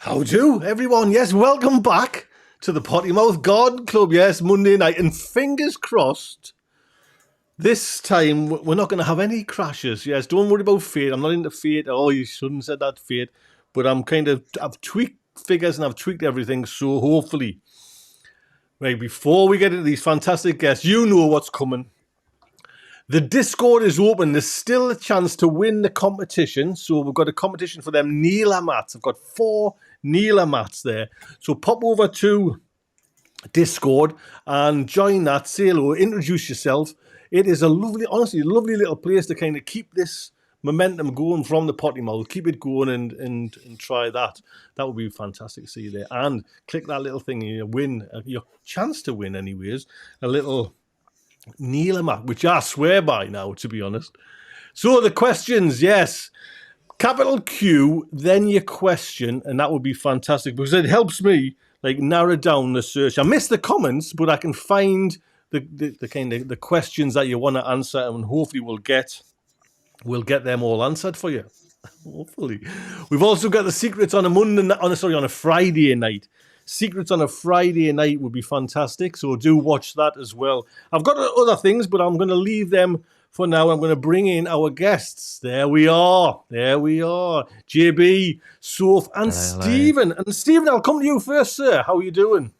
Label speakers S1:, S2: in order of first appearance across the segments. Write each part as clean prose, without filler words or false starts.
S1: How do, everyone? Yes, welcome back to the Potty Mouth Garden Club. Yes, Monday night. And fingers crossed, this time we're not going to have any crashes. Yes, don't worry about fate. I'm not into fate. Oh, you shouldn't have said that, fate. But I've tweaked figures and I've tweaked everything. So hopefully, right, before we get into these fantastic guests, you know what's coming. The Discord is open. There's still a chance to win the competition. So we've got a competition for them kneeler mats. I've got 4 kneeler mats there. So pop over to Discord and join that. Say hello, introduce yourself. It is a lovely, honestly, lovely little place to kind of keep this momentum going from the potty mouth. Keep it going and try that. That would be fantastic to see you there. And click that little thing and you win, your chance to win anyways, a little kneeler mat, which I swear by now, to be honest. So the questions, yes. Capital Q, then your question, and that would be fantastic because it helps me like narrow down the search. I miss the comments, but I can find the kind of the questions that you want to answer, and hopefully we'll get them all answered for you. Hopefully. We've also got the secrets on a Friday night. Secrets on a Friday night would be fantastic, so do watch that as well. I've got other things, but I'm going to leave them for now. I'm going to bring in our guests. There we are. JB, Soph, and Stephen. And Stephen, I'll come to you first, sir. How are you doing?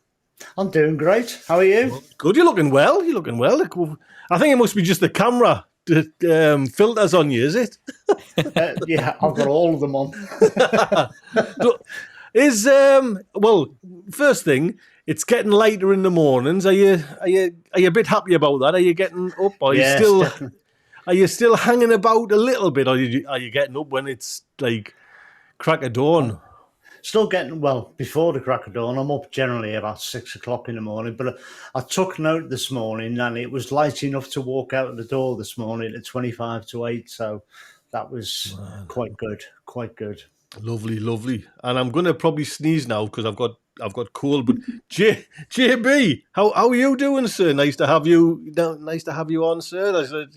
S2: I'm doing great. How are you?
S1: Good. You're looking well. I think it must be just the camera filters on you, is it?
S2: Yeah, I've got all of them on.
S1: First thing, it's getting lighter in the mornings. Are you a bit happy about that? Are you getting up? Are you still hanging about a little bit, or are you getting up when it's like crack of dawn?
S2: Still getting, before the crack of dawn. I'm up generally about 6 o'clock in the morning, but I took note this morning and it was light enough to walk out the door this morning at 25 to 8, so that was quite good.
S1: Lovely. And I'm going to probably sneeze now because I've got cold. But JB, how are you doing, sir? Nice to have you on, sir.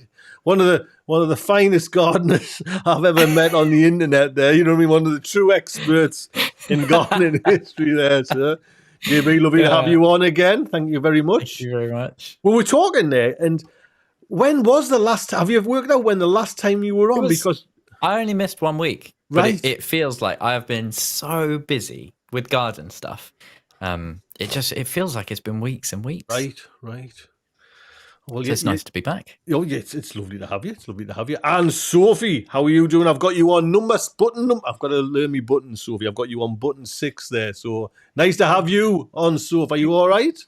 S1: One of the finest gardeners I've ever met on the internet. There, you know what I mean. One of the true experts in gardening history, there, sir. JB, lovely to have you on again. Thank you very much.
S3: Thank you very much.
S1: Well, we're talking there, and when was the last? Have you worked out when the last time you were on? Because
S3: I only missed 1 week.
S1: Right.
S3: But it feels like I've been so busy with garden stuff. It feels like it's been weeks and weeks.
S1: Right.
S3: Well, so it's nice to be back.
S1: Oh, yes, it's lovely to have you. And Sophie, how are you doing? I've got you on button. I've got to learn me buttons, Sophie. I've got you on button 6 there. So nice to have you on, Sophie. Are you all right?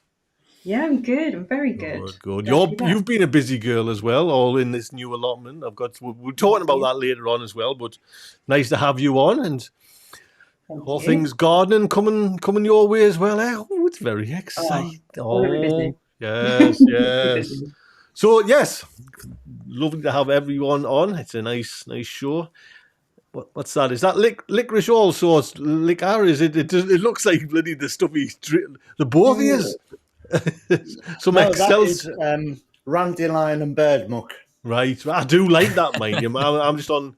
S4: Yeah, I'm good. I'm very good.
S1: Good. You've been a busy girl as well, all in this new allotment. We're talking about that later on as well, but nice to have you on, and all things gardening coming your way as well. Oh, it's very exciting. Yes. So yes, lovely to have everyone on. It's a nice show. What's that? Is that licorice also? It's liquor? Is it? It looks like bloody the stuff the both of you.
S2: That is Randelion and bird muck.
S1: Right, I do like that, mind you. I'm just on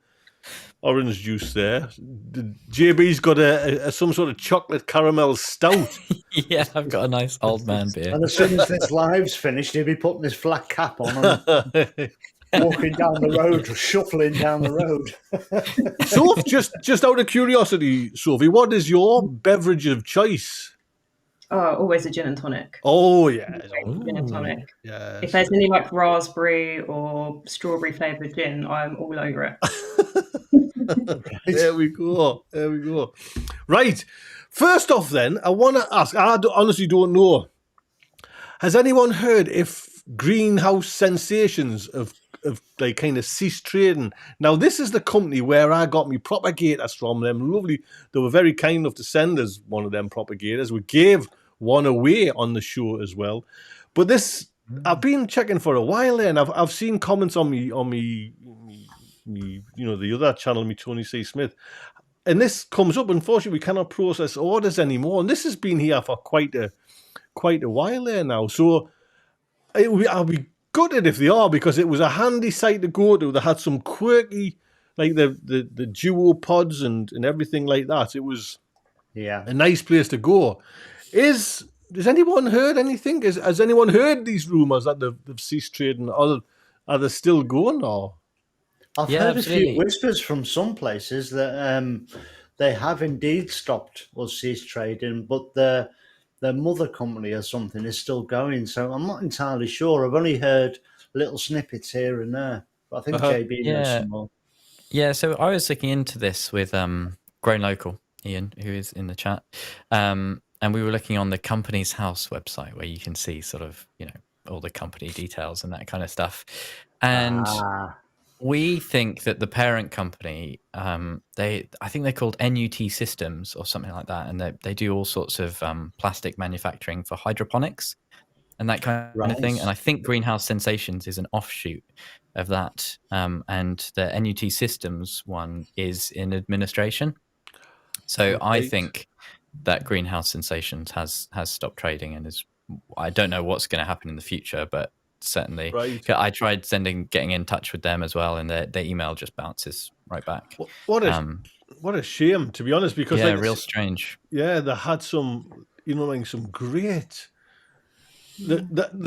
S1: orange juice there. JB's got a some sort of chocolate caramel stout.
S3: Yeah, I've got a nice old man beer.
S2: And as soon as this live's finished, he'll be putting his flat cap on and walking down the road, shuffling down the road.
S1: Soph, just out of curiosity, Sophie, what is your beverage of choice?
S4: Oh, always a gin and tonic.
S1: Oh, yeah.
S4: Gin and tonic.
S1: Yes.
S4: If there's any like raspberry or strawberry flavoured gin, I'm all over
S1: it. There we go. Right. First off then, I want to ask, I honestly don't know. Has anyone heard if Greenhouse Sensations have like kind of ceased trading? Now, this is the company where I got me propagators from. Them lovely. They were very kind enough to send us one of them propagators. We gave one away on the show as well. But this, I've been checking for a while there, and I've seen comments on me, the other channel, me Tony C. Smith, and this comes up. Unfortunately, we cannot process orders anymore, and this has been here for quite a while there now. So I'll be gutted if they are, because it was a handy site to go to. They had some quirky, like the duo pods and everything like that. It was
S2: Yeah.
S1: a nice place to go. Has anyone heard anything? Has anyone heard these rumours that they've ceased trading? Or are they still going? Or
S2: I've
S3: Yeah,
S2: heard a few
S3: absolutely.
S2: whispers from some places that they have indeed stopped or ceased trading, but their mother company or something is still going. So I'm not entirely sure. I've only heard little snippets here and there. But I think JB knows
S3: Yeah.
S2: some more.
S3: Yeah, so I was looking into this with Grown Local, Ian, who is in the chat. And we were looking on the Company's House website where you can see sort of, all the company details and that kind of stuff. And we think that the parent company, I think they're called NUT Systems or something like that. And they do all sorts of plastic manufacturing for hydroponics and that kind of thing. And I think Greenhouse Sensations is an offshoot of that. And the NUT Systems one is in administration. So I think that Greenhouse Sensations has stopped trading and I don't know what's going to happen in the future, but certainly I tried getting in touch with them as well, and their email just bounces right back.
S1: What a shame, to be honest, because
S3: real strange.
S1: Yeah, they had some, some great. They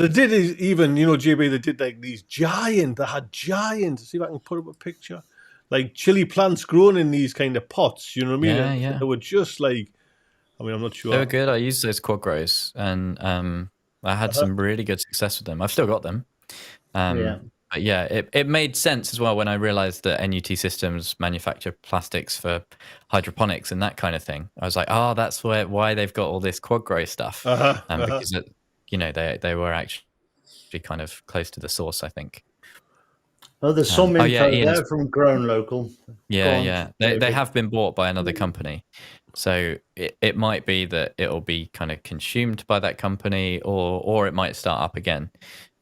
S1: did even, JB, they did like these they had giant. See if I can put up a picture, like chili plants grown in these kind of pots. You know what I mean?
S3: Yeah.
S1: They were just like, I'm not sure.
S3: They were good. I used those quad grows, and I had some really good success with them. I've still got them. But yeah, it made sense as well when I realized that NUT Systems manufacture plastics for hydroponics and that kind of thing. I was like, that's why they've got all this quad grow stuff. Because they were actually kind of close to the source, I think.
S2: Oh, there's some info there from Grown Local.
S3: Yeah. They have been bought by another company. So it might be that it'll be kind of consumed by that company or it might start up again.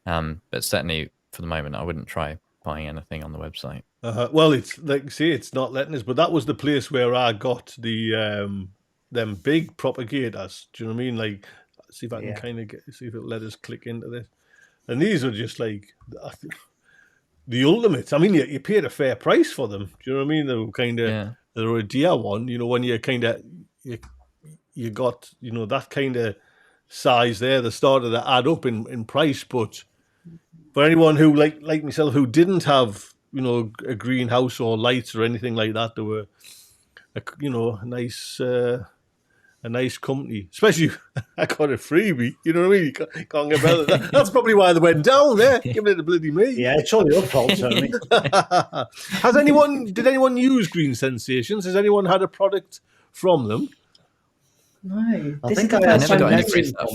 S3: But certainly for the moment, I wouldn't try buying anything on the website.
S1: Well, it's like, see, it's not letting us, but that was the place where I got the them big propagators. Do you know what I mean? Like, see if I can kind of see if it'll let us click into this. And these are just like the ultimate. I mean, you paid a fair price for them. Do you know what I mean? They were kind of they were a dear one. When you kind of you got that kind of size there, they started to add up in price. But for anyone who like myself who didn't have a greenhouse or lights or anything like that, they were a nice company. Especially I got a freebie. You know what I mean? You can't get better than that. That's probably why they went down there. Giving it to bloody me.
S2: Yeah, it's all your fault, Tony.
S1: Did anyone use Green Sensations? Has anyone had a product from them?
S4: No.
S2: I think I
S3: never got any free stuff.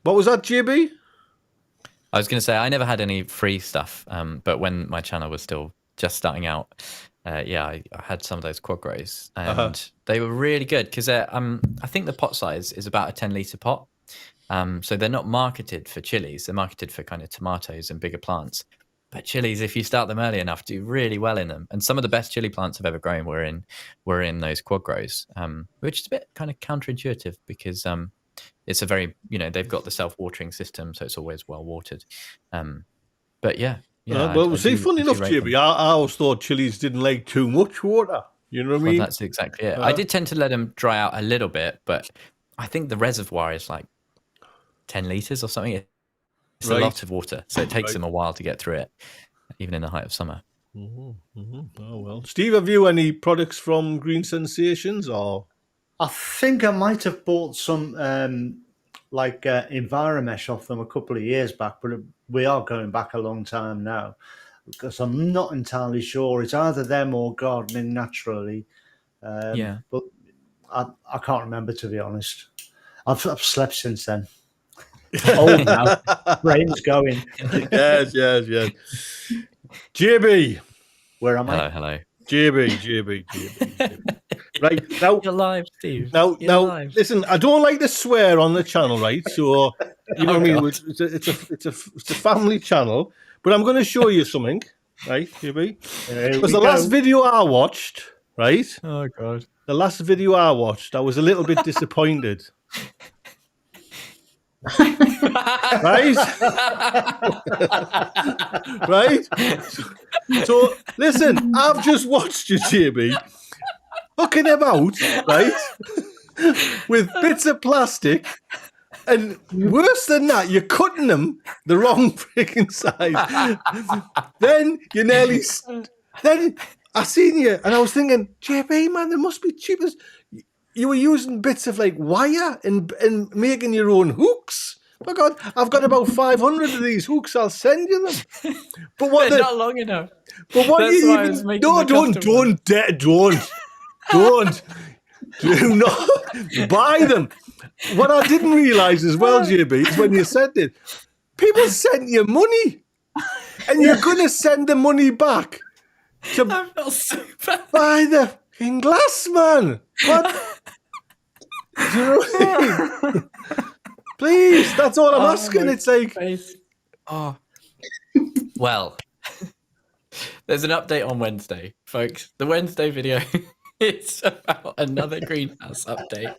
S1: What was that, JB?
S3: I was going to say I never had any free stuff, but when my channel was still just starting out, I had some of those quad grows, and they were really good because I think the pot size is about a 10-litre pot, so they're not marketed for chilies. They're marketed for kind of tomatoes and bigger plants. But chilies, if you start them early enough, do really well in them. And some of the best chili plants I've ever grown were in those quad grows, which is a bit kind of counterintuitive because it's a very, they've got the self-watering system, so it's always well watered. But yeah.
S1: Funny enough, JB, I always thought chilies didn't like too much water. You know what I mean?
S3: That's exactly it. I did tend to let them dry out a little bit, but I think the reservoir is like 10 litres or something. It's a lot of water, so it takes them a while to get through it, even in the height of summer.
S1: Mm-hmm, mm-hmm. Oh, well. Steve, have you any products from Green Sensations? Or
S2: I think I might have bought some Enviromesh off them a couple of years back, but we are going back a long time now because I'm not entirely sure. It's either them or Gardening Naturally. But I can't remember, to be honest. I've slept since then. Old now. Brain's going.
S1: Yes. JB.
S2: Where am I?
S3: Hello.
S1: JB. Right, now
S3: you're live, Steve.
S1: Now, listen. I don't like to swear on the channel, right? So you know what I mean. It's a family channel, but I'm going to show you something, right, JB? Because the last video I watched, right?
S3: Oh God.
S1: The last video I watched, I was a little bit disappointed. Right? Right? So listen, I've just watched you, JB. hooking them out, right, with bits of plastic. And worse than that, you're cutting them the wrong freaking size. Then you nearly... Then I seen you, and I was thinking, JB, man, there must be cheapest. You were using bits of like wire and making your own hooks. My God, I've got about 500 of these hooks. I'll send you them. But what
S3: They're not long enough.
S1: But what
S3: That's
S1: you
S3: why I
S1: even?
S3: was making
S1: No,
S3: the
S1: don't
S3: custom ones.
S1: Do not buy them. What I didn't realise as well, JB, is when you said it, people sent you money, and you're going to send the money back to
S3: I felt so bad.
S1: buy the fucking glass, man. What? Do you know what I mean? Please, that's all I'm asking.
S3: my
S1: It's like,
S3: face. Oh. Well, there's an update on Wednesday, folks. The Wednesday video is about another greenhouse update.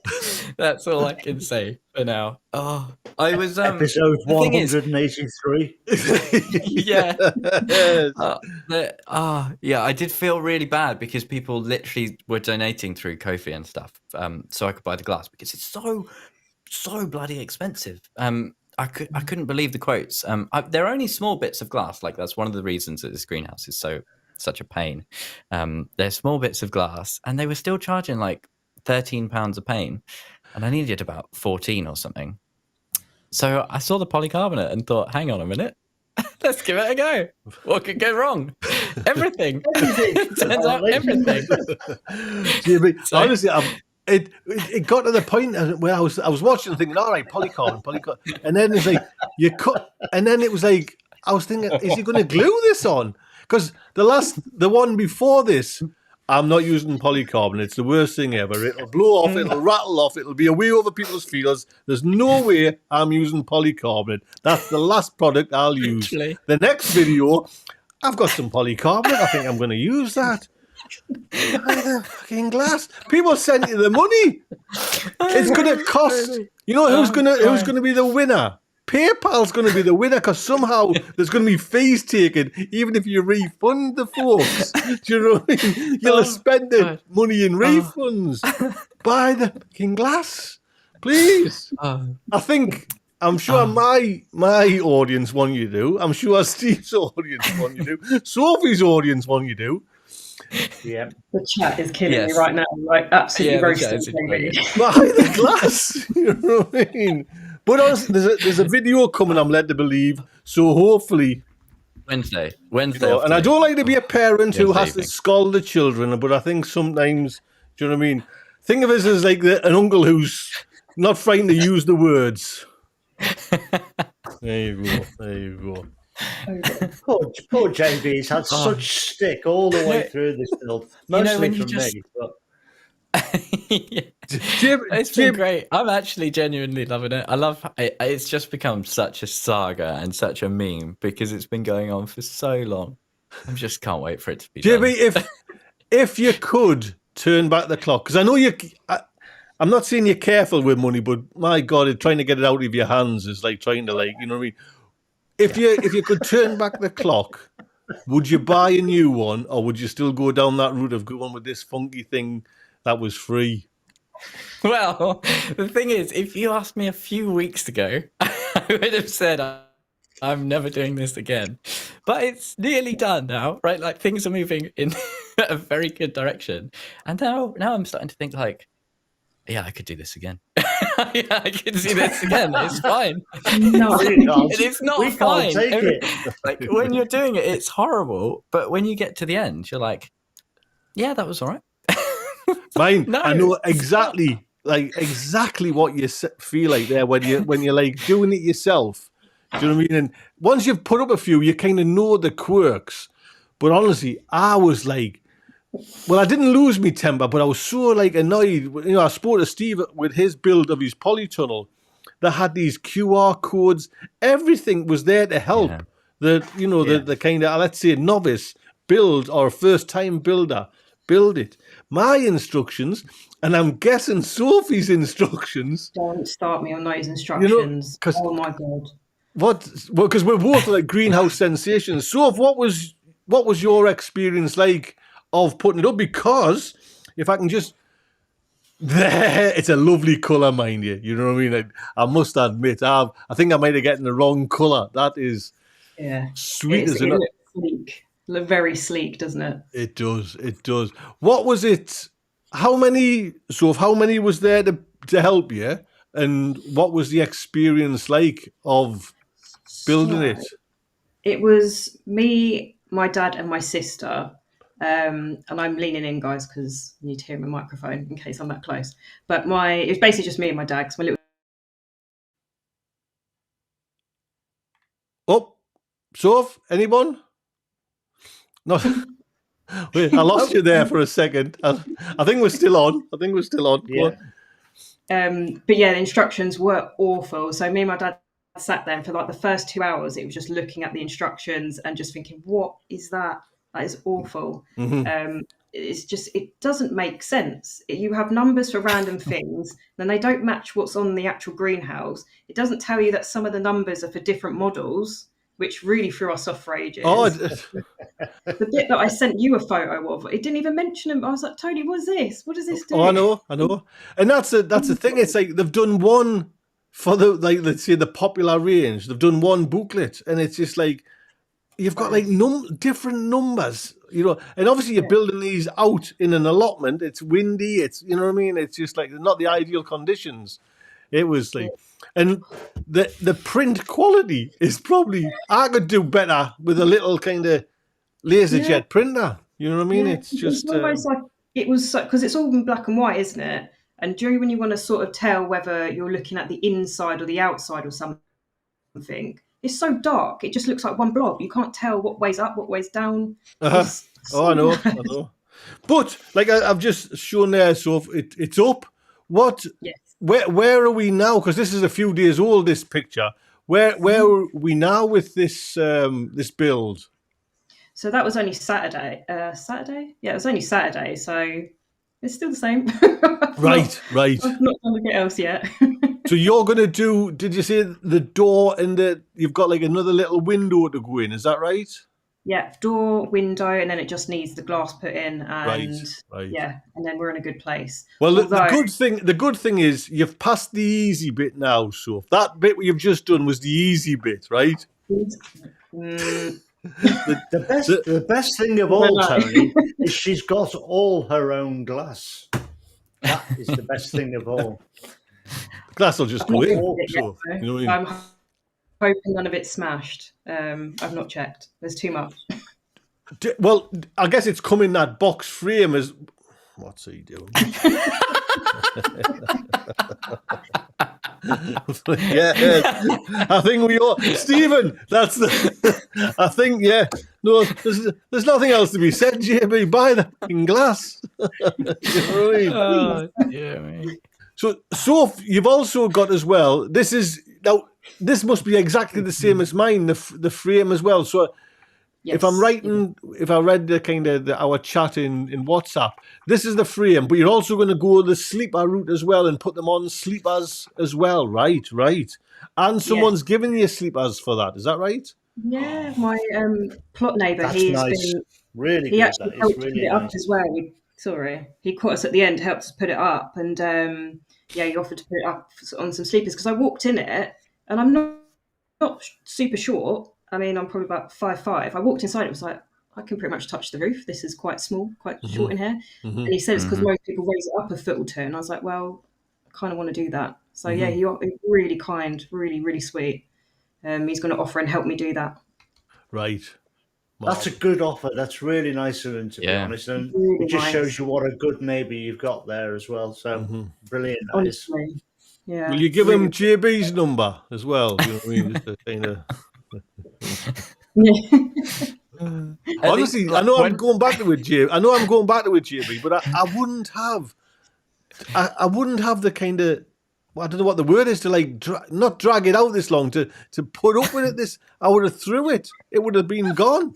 S3: That's all I can say for now. Oh, I was
S2: Episode
S3: the thing is-
S2: 183.
S3: yeah.
S1: Yes.
S3: Yeah, I did feel really bad because people literally were donating through Ko-fi and stuff, so I could buy the glass because it's so bloody expensive. I couldn't believe the quotes. They're only small bits of glass. Like that's one of the reasons that this greenhouse is such a pain. They're small bits of glass, and they were still charging like £13 a pane, and I needed about 14 or something. So I saw the polycarbonate and thought, hang on a minute. Let's give it a go. What could go wrong? Everything. Turns out everything.
S1: JB,
S3: So-
S1: honestly, it got to the point where I was watching thinking, all right, polycarbonate, and then it's like you cut, and then it was like I was thinking, is he going to glue this on? Because the one before this, I'm not using polycarbonate. It's the worst thing ever. It'll blow off. It'll rattle off. It'll be away over people's fields. There's no way I'm using polycarbonate. That's the last product I'll use.
S3: Literally.
S1: The next video, I've got some polycarbonate. I think I'm going to use that. Buy the fucking glass. People send you the money. It's going to cost. You know who's going to be the winner? PayPal's going to be the winner because somehow there's going to be fees taken, even if you refund the folks. Do you know what I mean? You'll have spent the money in refunds. Buy the fucking glass, please. I'm sure my audience want you to. I'm sure Steve's audience want you to. Sophie's audience want you to.
S2: Yeah.
S4: The chat is killing
S3: Yes.
S4: me right now. Like absolutely
S3: Yeah, the chat
S4: roasting
S3: is
S4: me.
S1: Buy the glass. You know what I mean? But honestly, there's a video coming, I'm led to believe. So hopefully,
S3: Wednesday.
S1: and I don't like to be a parent who
S3: Wednesday
S1: has to
S3: evening.
S1: scold the children, but I think sometimes, do you know what I mean? Think of us as like an uncle who's not frightened to use the words. There you go.
S2: Poor JB's had such stick all the way through this build. Mostly
S3: when you
S2: from
S3: just-
S2: me. But
S3: It's been great. I'm actually genuinely loving it. I love it. It's just become such a saga and such a meme because it's been going on for so long. I just can't wait for it to be done.
S1: JB, if you could turn back the clock, because I know I'm not saying you're careful with money, but my God, trying to get it out of your hands is like trying to you know what I mean? If you could turn back the clock, would you buy a new one, or would you still go down that route of going with this funky thing that was free?
S3: Well, the thing is, if you asked me a few weeks ago, I would have said I'm never doing this again. But it's nearly done now, right? Like things are moving in a very good direction. And now I'm starting to think like, yeah, I could do this again. Yeah, I can see this again. It's fine.
S4: No.
S3: It's not
S2: we
S3: fine.
S2: can't take it.
S3: Like when you're doing it, it's horrible. But when you get to the end, you're like, yeah, that was all right.
S1: Mine,
S3: No,
S1: I know
S3: it's
S1: exactly what you feel like there when you're like doing it yourself. Do you know what I mean? And once you've put up a few, you kind of know the quirks. But honestly, I was like, well, I didn't lose my temper, but I was so like annoyed. You know, I spoke to Steve with his build of his polytunnel that had these QR codes. Everything was there to help the kind of, let's say, novice build or first time builder build it. My instructions, and I'm guessing Sophie's instructions.
S4: Don't start me on those instructions.
S1: 'cause-
S4: Oh my God.
S1: Because we're both like greenhouse sensations. Soph, what was your experience like of putting it up? Because if I can just there, it's a lovely colour, mind you. You know what I mean? I must admit, I think I might have gotten the wrong colour. That is sweet as
S4: it looks sleek. Look very sleek, doesn't it?
S1: It does. It does. What was it? How many was there to help you, and what was the experience like of building it?
S4: It was me, my dad, and my sister. And I'm leaning in, guys, because you need to hear my microphone in case I'm that close. But it was basically just me and my dad. 'Cause my little
S1: Soph, anyone? No. Wait, I lost you there for a second. I think we're still on. Go on.
S4: But yeah, the instructions were awful. So me and my dad sat there, and for like the first 2 hours, it was just looking at the instructions and just thinking, what is that? That is awful. It's just, it doesn't make sense. You have numbers for random things, then they don't match what's on the actual greenhouse. It doesn't tell you that some of the numbers are for different models, which really threw us off for ages. The bit that I sent you a photo of, it didn't even mention them. I was like, Tony, what is this? What does this do?
S1: I know. And that's the thing. It's like they've done one for let's say the popular range. They've done one booklet, and it's just like you've got like different numbers, and obviously you're building these out in an allotment. It's windy. It's, you know what I mean? It's just like not the ideal conditions. It was like, and the print quality is probably, I could do better with a little kind of laserjet printer. You know what I mean? It's just
S4: almost like it was, because it's all in black and white, isn't it? And during when you want to sort of tell whether you're looking at the inside or the outside or something, it's so dark. It just looks like one blob. You can't tell what way's up, what way's down.
S1: I know. But like I've just shown there, so it's up. What?
S4: Yes.
S1: Where are we now? Because this is a few days old. This picture. Where are we now with this this build?
S4: So that was only Saturday. Saturday? Yeah, it was only Saturday. So it's still the same.
S1: Right.
S4: I've not done anything else yet.
S1: So you're going to do, did you say the door and you've got like another little window to go in, is that right?
S4: Yeah, door, window, and then it just needs the glass put in, and
S1: right.
S4: Yeah, and then we're in a good place.
S1: Well, the good thing is you've passed the easy bit now, so that bit you've just done was the easy bit, right?
S2: The best thing of all, Tony, is she's got all her own glass. That is the best thing of all.
S1: The glass will just go in. So, you know what I mean?
S4: I'm hoping none of it's smashed. I've not checked. There's too much.
S1: Well, I guess it's come in that box frame as... What's he doing? Yeah, I think we all... Stephen, that's the... I think, yeah. No, there's nothing else to be said, JB. Buy the fucking glass. You know what I mean?
S3: Oh, dear me.
S1: So you've also got as well, this must be exactly the same as mine, the frame as well. So
S4: Yes.
S1: if I read the kind of our chat in WhatsApp, this is the frame, but you're also going to go the sleeper route as well and put them on sleepers as well, right? And someone's given you sleepers for that, is that right?
S4: Yeah, my plot neighbour,
S2: That's
S4: he's
S2: nice.
S4: been...
S2: Really
S4: He
S2: good.
S4: actually
S2: That
S4: helped
S2: is
S4: put
S2: really
S4: it up
S2: nice.
S4: as well. He caught us at the end, helped us put it up, and he offered to put it up on some sleepers, because I walked in it, and I'm not super short. I mean, I'm probably about 5'5". I walked inside, it was like, I can pretty much touch the roof. This is quite small, quite short in here. And he said it's because most people raise it up a foot or two, and I was like, well, I kind of want to do that. So yeah, he's really kind, really, really sweet. He's going to offer and help me do that.
S1: Right.
S2: That's a good offer. That's really nice of him, to be honest. And
S4: Really
S2: it just
S4: nice.
S2: shows you what a good neighbour you've got there as well. So brilliant. That is.
S4: Honestly. Yeah.
S1: Will you give him JB's number as well? You know what I mean? Just to kind of... Honestly, I know I'm going back to it, JB, but I wouldn't have the kind of, I don't know what the word is, to like not drag it out this long, to put up with it. I would have threw it. It would have been gone.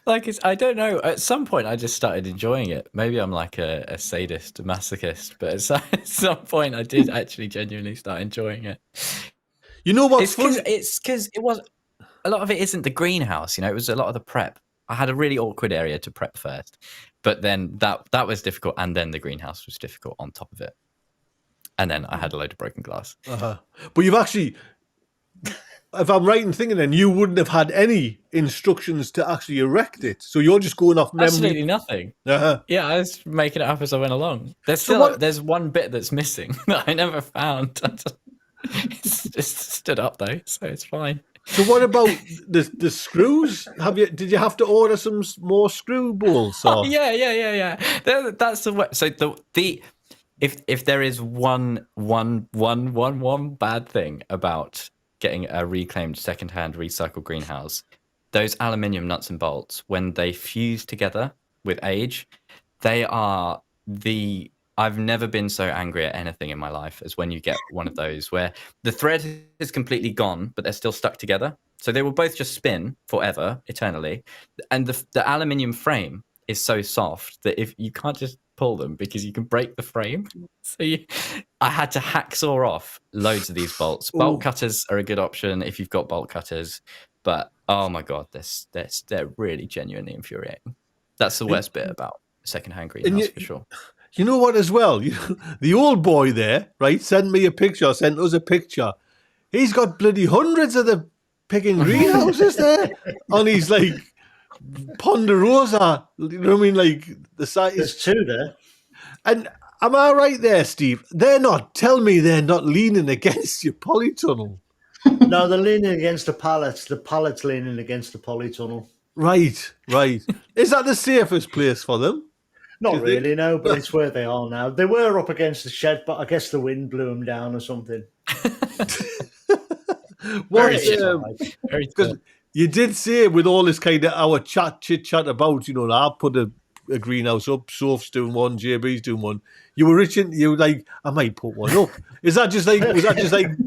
S3: Like, I don't know. At some point, I just started enjoying it. Maybe I'm like a sadist, a masochist, but at some point, I did actually genuinely start enjoying it.
S1: You know what's funny?
S3: It's because it was, a lot of it isn't the greenhouse. You know, it was a lot of the prep. I had a really awkward area to prep first, but then that was difficult, and then the greenhouse was difficult on top of it, and then I had a load of broken glass.
S1: But you've actually, if I'm right in thinking, then you wouldn't have had any instructions to actually erect it. So you're just going off memory.
S3: Absolutely nothing. Yeah, I was making it up as I went along. There's one bit that's missing that I never found. It's just stood up though, so it's fine.
S1: So what about the screws? Did you have to order some more screw balls? Or?
S3: Yeah. That's the way. So the if there is one bad thing about getting a reclaimed secondhand recycled greenhouse, those aluminium nuts and bolts, when they fuse together with age, they are I've never been so angry at anything in my life as when you get one of those where the thread is completely gone, but they're still stuck together. So they will both just spin forever, eternally. And the aluminium frame is so soft that if you can't just pull them because you can break the frame. So I had to hacksaw off loads of these bolts. Bolt cutters are a good option if you've got bolt cutters, but oh my God, they're really genuinely infuriating. That's the worst bit about secondhand greenhouse for sure.
S1: You know what as well? The old boy there, right, sent us a picture. He's got bloody hundreds of the picking greenhouses there on his like Ponderosa. You know what I mean? Like the size.
S2: There's two there.
S1: And am I right there, Steve? Tell me they're not leaning against your polytunnel.
S2: No, they're leaning against the pallets. The pallet's leaning against the polytunnel.
S1: Right. Is that the safest place for them?
S2: Not really, no, but it's where they are now. They were up against the shed, but I guess the wind blew them down or something.
S1: Because you did say with all this kind of our chit chat about, I put a greenhouse up, Soph's doing one, JB's doing one. You were like, I might put one up. Was that just like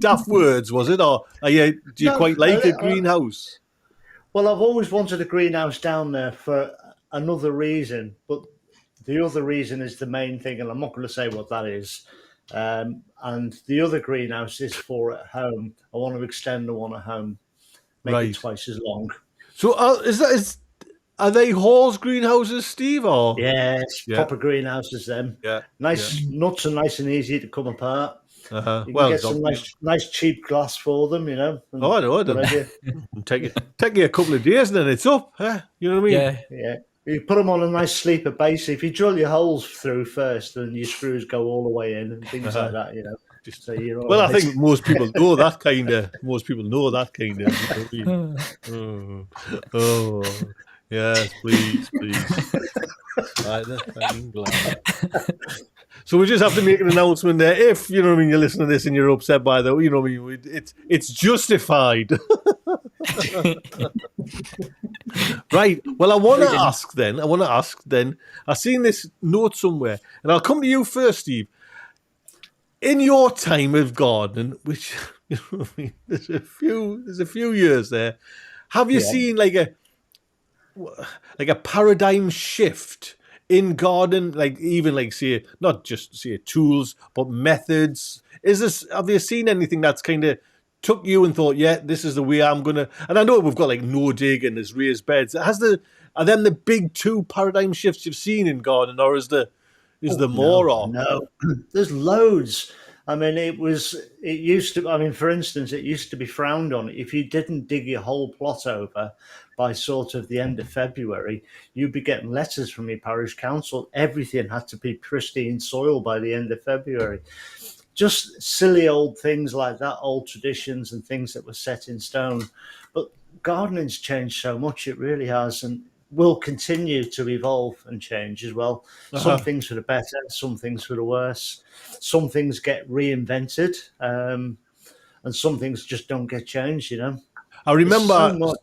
S1: daft words, was it? Or do you quite like a greenhouse?
S2: Well, I've always wanted a greenhouse down there for another reason, but the other reason is the main thing, and I'm not going to say what that is. And the other greenhouse is for at home. I want to extend the one at home, make it twice as long. So
S1: are they Hall's greenhouses, Steve? Or
S2: proper greenhouses. Them, nuts are nice and easy to come apart. You can get some nice cheap glass for them, I know.
S1: Take you a couple of days and then it's up. Huh? You know what I mean?
S2: Yeah. You put them on a nice sleeper base. If you drill your holes through first, then your screws go all the way in and things like that. Just so you're all
S1: right. I think most people know that kind of. Yes, please. I'm glad. So we just have to make an announcement there. If you're listening to this and you're upset by that, it's justified. Right. Well, I want to ask then. I've seen this note somewhere, and I'll come to you first, Steve. In your time of gardening, which there's a few years there, have you seen like a paradigm shift in garden? Like even like say not just say tools, but methods. Have you seen anything that's kind of took you and thought, this is the way I'm gonna? And I know we've got like no dig and there's raised beds. Are them the big two paradigm shifts you've seen in gardening, or is there more? Or
S2: no, there's loads. I mean, it used to. I mean, for instance, it used to be frowned on if you didn't dig your whole plot over by sort of the end of February. You'd be getting letters from your parish council. Everything had to be pristine soil by the end of February. Just silly old things like that, old traditions and things that were set in stone. But gardening's changed so much, it really has, and will continue to evolve and change as well. Some things for the better, some things for the worse. Some things get reinvented, and some things just don't get changed,
S1: I remember,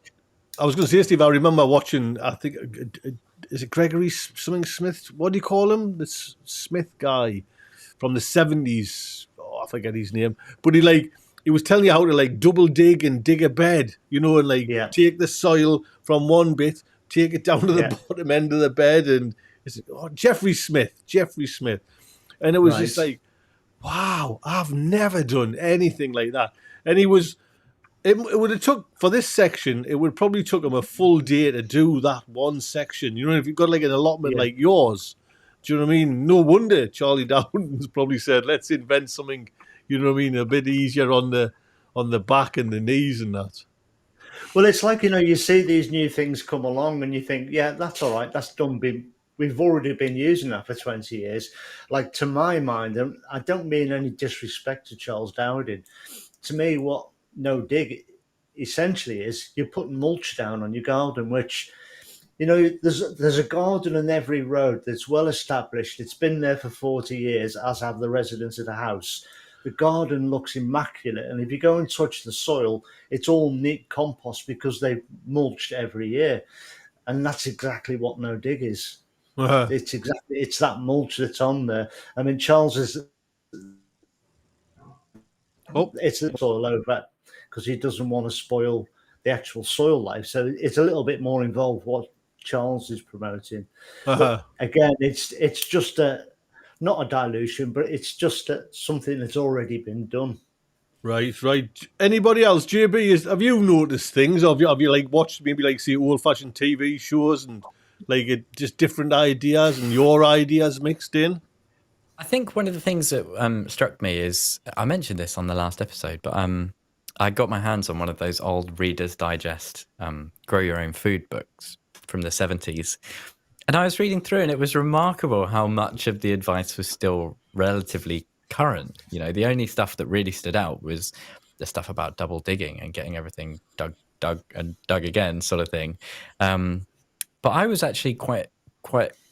S1: I was going to say, Steve, I remember watching, I think, is it Gregory something Smith? What do you call him? The Smith guy from the 70s. I forget his name. But he was telling you how to double dig and dig a bed, and take the soil from one bit, take it down to the bottom end of the bed. And Jeffrey Smith. And it was just like, wow, I've never done anything like that. And he was It would have took for this section. It would probably took them a full day to do that one section. You know, if you've got like an allotment
S2: Yeah.
S1: like yours, do you know what I mean? No wonder Charlie Downs probably said, "Let's invent something." You know what I mean? A bit easier on the back and the knees and that.
S2: Well, it's like, you see these new things come along and you think, yeah, that's all right. That's done. We've already been using that for 20 years. Like, to my mind, and I don't mean any disrespect to Charles Dowding. To me, what no dig essentially is, you're putting mulch down on your garden, which, there's a garden on every road that's well established. It's been there for 40 years, as have the residents of the house. The garden looks immaculate, and if you go and touch the soil, it's all neat compost because they've mulched every year, and that's exactly what no dig is.
S1: Uh-huh.
S2: It's that mulch that's on there. I mean, Charles is
S1: Oh,
S2: it's all over because he doesn't want to spoil the actual soil life. So it's a little bit more involved what Charles is promoting.
S1: uh-huh.
S2: But again, it's just not a dilution, but it's just something that's already been done.
S1: Right. Anybody else? JB, have you noticed things? Have you like watched maybe like see old-fashioned TV shows and like just different ideas and your ideas mixed in?
S3: I think one of the things that struck me is, I mentioned this on the last episode, but I got my hands on one of those old Reader's Digest grow your own food books from the 70s. And I was reading through, and it was remarkable how much of the advice was still relatively current. The only stuff that really stood out was the stuff about double digging and getting everything dug again, sort of thing. But I was actually quite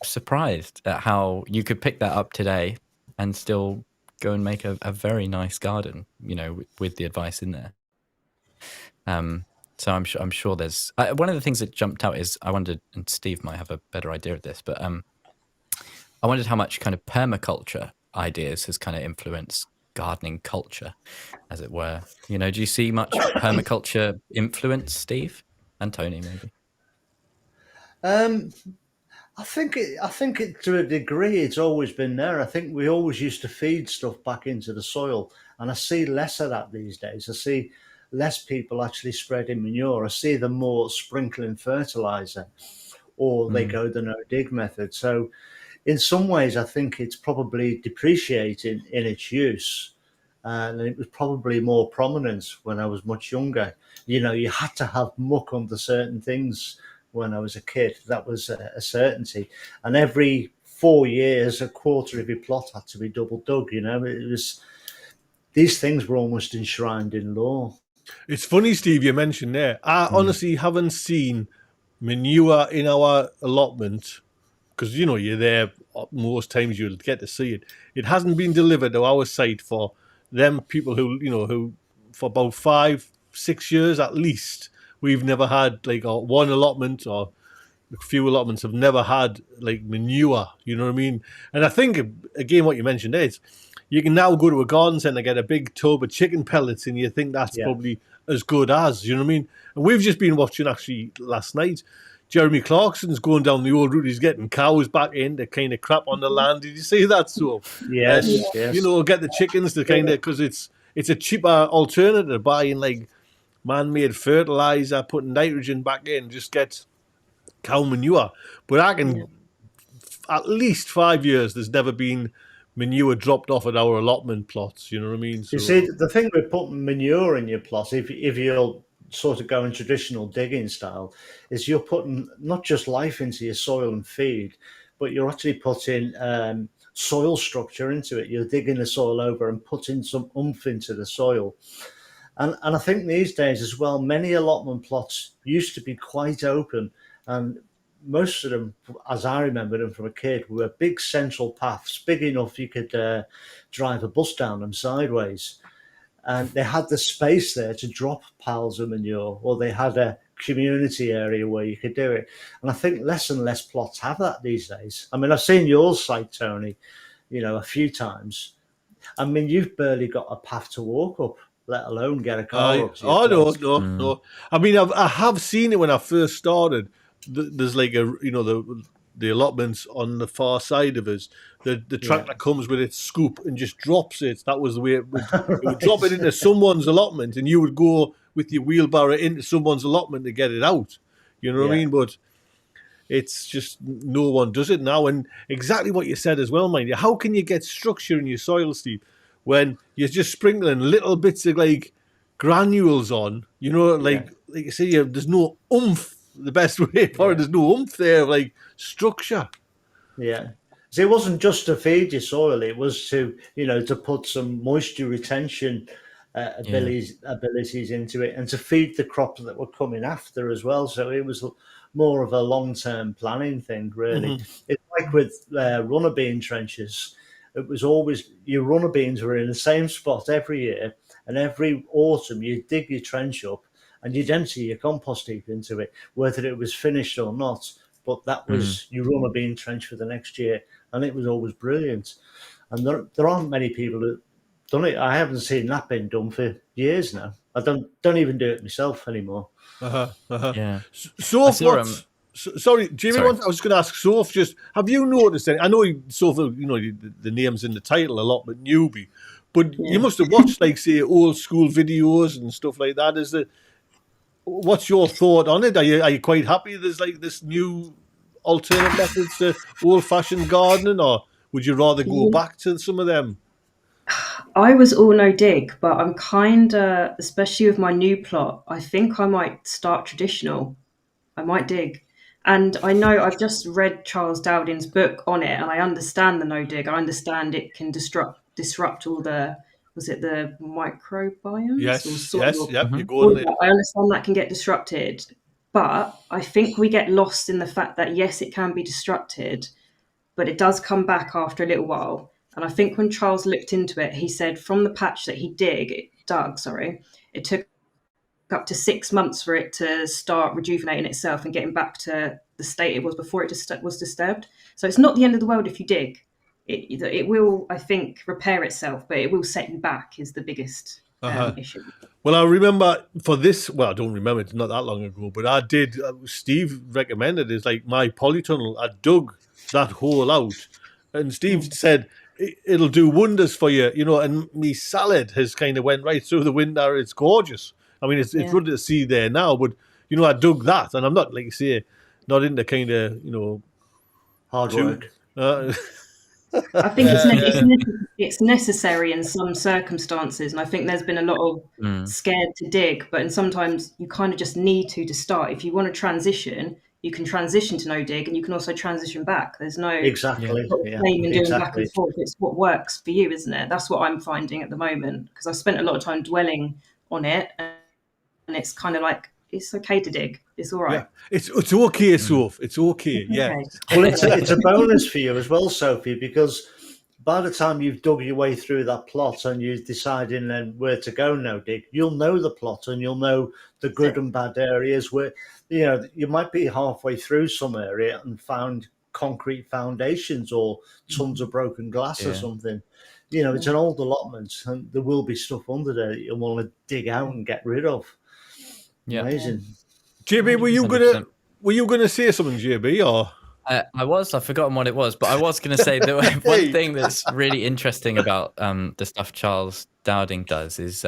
S3: surprised at how you could pick that up today and still go and make a very nice garden, with the advice in there. So I'm sure there's one of the things that jumped out is I wondered, and Steve might have a better idea of this, but I wondered how much kind of permaculture ideas has kind of influenced gardening culture, as it were. Do you see much permaculture influence, Steve and Tony, maybe?
S2: I think it to a degree it's always been there. I think we always used to feed stuff back into the soil, and I see less of that these days. I see less people actually spreading manure. I see them more sprinkling fertilizer, or they go the no dig method. So in some ways, I think it's probably depreciating in its use. And it was probably more prominent when I was much younger. You had to have muck under certain things when I was a kid. That was a certainty. And every 4 years, a quarter of your plot had to be double dug. It was, these things were almost enshrined in law.
S1: It's funny, Steve, you mentioned there. I honestly haven't seen manure in our allotment because, you're there most times you'll get to see it. It hasn't been delivered to our site for them people who for about 5-6 years at least, we've never had like one allotment or a few allotments have never had like manure, you know what I mean? And I think, again, what you mentioned is you can now go to a garden centre, get a big tub of chicken pellets, and you think that's probably as good as, you know what I mean? And we've just been watching, actually, last night, Jeremy Clarkson's going down the old route. He's getting cows back in to kind of crap on the land. Did you see that? So,
S2: Yes.
S1: Get the chickens to kind of, because it's a cheaper alternative to buying like man-made fertilizer, putting nitrogen back in, just get cow manure. But I can, at least 5 years, there's never been manure dropped off at our allotment plots. You know what I mean? So,
S2: you see, the thing with putting manure in your plot, if you're sort of going traditional digging style, is you're putting not just life into your soil and feed, but you're actually putting soil structure into it. You're digging the soil over and putting some oomph into the soil. And I think these days as well, many allotment plots used to be quite open, and most of them, as I remember them from a kid, were big central paths, big enough you could drive a bus down them sideways. And they had the space there to drop piles of manure, or they had a community area where you could do it. And I think less and less plots have that these days. I mean, I've seen your site, Tony, a few times. I mean, you've barely got a path to walk up, let alone get a car up.
S1: No. I mean, I have seen it when I first started. There's like the allotments on the far side of us. The tractor comes with its scoop and just drops it. That was the way it would, it would drop it into someone's allotment, and you would go with your wheelbarrow into someone's allotment to get it out. You know what I
S2: Yeah.
S1: mean? But it's just no one does it now. And exactly what you said as well, mind you. How can you get structure in your soil, Steve, when you're just sprinkling little bits of like granules on? You know, like you say, there's no oomph. The best way for it, there's no oomph there, like structure.
S2: Yeah. So it wasn't just to feed your soil; it was to, to put some moisture retention abilities into it, and to feed the crops that were coming after as well. So it was more of a long-term planning thing, really. It's like with runner bean trenches. It was always your runner beans were in the same spot every year, and every autumn you dig your trench up and you'd empty your compost heap into it, whether it was finished or not. But that was your runner bean trench for the next year, and it was always brilliant. And there aren't many people that done it. I haven't seen that being done for years now. I don't even do it myself anymore.
S3: Yeah.
S1: So,
S3: saw,
S1: sorry, Jimmy.
S3: sorry.
S1: I was going to ask Soph. Just have you noticed any? I know Soph. The name's in the title a lot, but newbie. But you must have watched, like, say, old school videos and stuff like that. What's your thought on it? Are you quite happy there's like this new alternate methods to old fashioned gardening, or would you rather go back to some of them?
S4: I was all no dig, but I'm kind of, especially with my new plot, I think I might start traditional. I might dig. And I know I've just read Charles Dowding's book on it, and I understand the no dig. I understand it can disrupt all the, was it the microbiomes?
S1: Yes,
S4: Or
S1: yes,
S4: soil?
S1: yep. You're
S4: All
S1: going there.
S4: that. I understand that can get disrupted. But I think we get lost in the fact that, yes, it can be disrupted, but it does come back after a little while. And I think when Charles looked into it, he said from the patch that he dug, it took up to 6 months for it to start rejuvenating itself and getting back to the state it was before it was disturbed. So it's not the end of the world if you dig. It will, I think, repair itself, but it will set you back is the biggest issue.
S1: Well, I remember for this. Well, I don't remember. It's not that long ago, but I did. Steve recommended it's like my polytunnel. I dug that hole out, and Steve said it'll do wonders for you. And me salad has kind of went right through the window. It's gorgeous. I mean, it's good to see there now, but I dug that, and I'm not, like you say, not into kind of
S2: hard work.
S4: I think it's necessary in some circumstances, and I think there's been a lot of scared to dig, but sometimes you kind of just need to start. If you want to transition, you can transition to no dig, and you can also transition back. There's no
S2: exactly
S4: shame in doing back and forth. It's what works for you, isn't it? That's what I'm finding at the moment, because I've spent a lot of time dwelling on it, and it's kind of like it's okay to dig. It's all right.
S1: Yeah. It's okay, Soph. It's okay. Yeah.
S2: Well, it's a bonus for you as well, Sophie, because by the time you've dug your way through that plot and you're deciding then where to go no dig, you'll know the plot and you'll know the good and bad areas where, you might be halfway through some area and found concrete foundations or tons of broken glass or something. It's an old allotment and there will be stuff under there that you'll want to dig out and get rid of.
S3: Yeah.
S2: Amazing.
S1: JB, were you gonna say something, JB, or?
S3: I've forgotten what it was, but I was going to say that one thing that's really interesting about the stuff Charles Dowding does is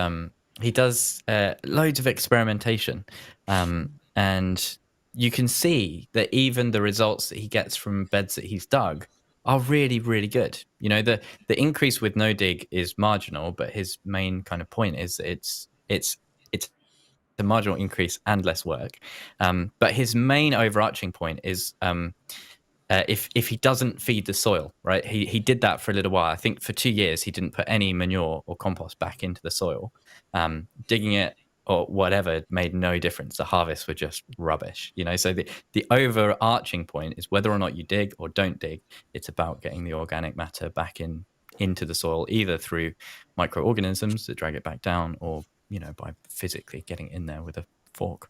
S3: he does loads of experimentation, and you can see that even the results that he gets from beds that he's dug are really, really good. The increase with no dig is marginal, but his main kind of point is that it's a marginal increase and less work. But his main overarching point is if he doesn't feed the soil, right? He did that for a little while. I think for 2 years he didn't put any manure or compost back into the soil. Digging it or whatever made no difference. The harvests were just rubbish, So the overarching point is whether or not you dig or don't dig, it's about getting the organic matter back into the soil, either through microorganisms that drag it back down or by physically getting in there with a fork.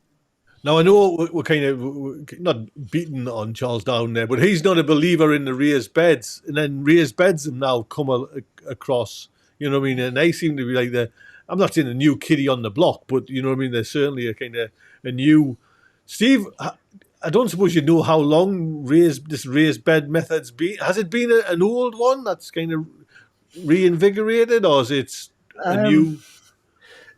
S1: Now, I know we're kind of not beating on Charles Down there, but he's not a believer in the raised beds. And then raised beds have now come across, you know what I mean? And they seem to be like I'm not saying a new kiddie on the block, but you know what I mean? They're certainly a kind of a new... Steve, I don't suppose you know how long this raised bed method's been. Has it been an old one that's kind of reinvigorated, or is it a new...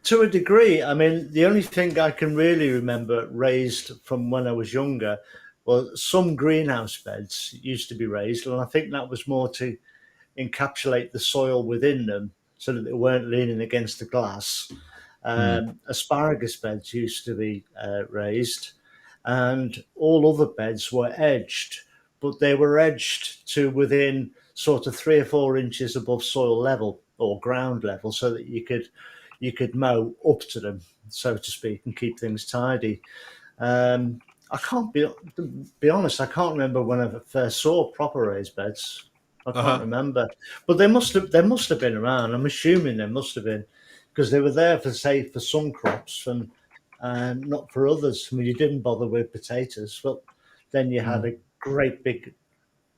S2: To a degree, I mean, the only thing I can really remember raised from when I was younger was some greenhouse beds used to be raised, and I think that was more to encapsulate the soil within them so that they weren't leaning against the glass. Asparagus beds used to be raised, and all other beds were edged, but they were edged to within sort of 3 or 4 inches above soil level or ground level, so that you could mow up to them, so to speak, and keep things tidy. I can't be honest. I can't remember when I first saw proper raised beds. I can't remember, but they must have been around. I'm assuming they must have been, because they were there for, say, for some crops and not for others. I mean, you didn't bother with potatoes, but then you had a great big,